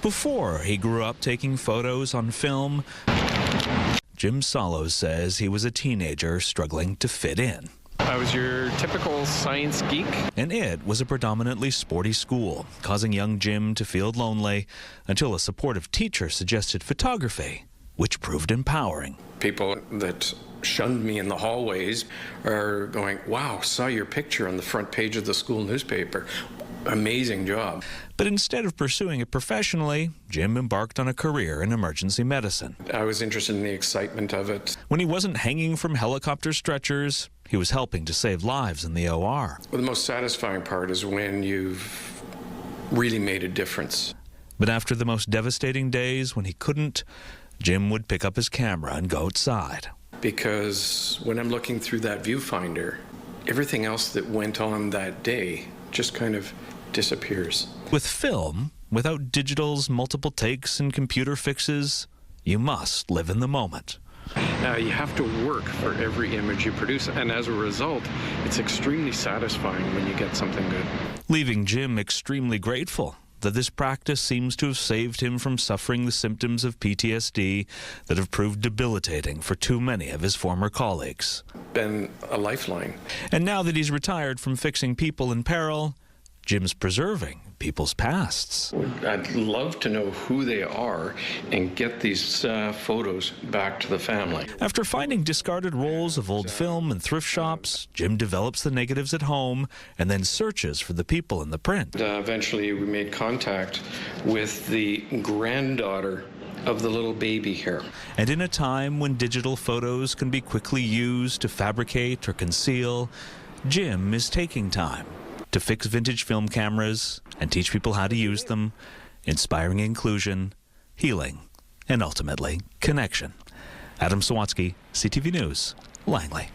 Before he grew up taking photos on film, Jim Salos says he was a teenager struggling to fit in. I was your typical science geek. And it was a predominantly sporty school, causing young Jim to feel lonely until a supportive teacher suggested photography, which proved empowering. People that shunned me in the hallways are going, wow, saw your picture on the front page of the school newspaper. Amazing job. But instead of pursuing it professionally, Jim embarked on a career in emergency medicine. I was interested in the excitement of it. When he wasn't hanging from helicopter stretchers, he was helping to save lives in the OR. Well, the most satisfying part is when you've really made a difference. But after the most devastating days when he couldn't, Jim would pick up his camera and go outside. Because when I'm looking through that viewfinder, everything else that went on that day just kind of disappears. With film, without digital's multiple takes and computer fixes, you must live in the moment. You have to work for every image you produce, and as a result, it's extremely satisfying when you get something good. Leaving Jim extremely grateful that this practice seems to have saved him from suffering the symptoms of PTSD that have proved debilitating for too many of his former colleagues. Been a lifeline. And now that he's retired from fixing people in peril, Jim's preserving people's pasts. I'd love to know who they are and get these photos back to the family. After finding discarded rolls of old film in thrift shops, Jim develops the negatives at home and then searches for the people in the print. Eventually we made contact with the granddaughter of the little baby here. And in a time when digital photos can be quickly used to fabricate or conceal, Jim is taking time to fix vintage film cameras and teach people how to use them, inspiring inclusion, healing, and ultimately connection. Adam Sawatsky, CTV News, Langley.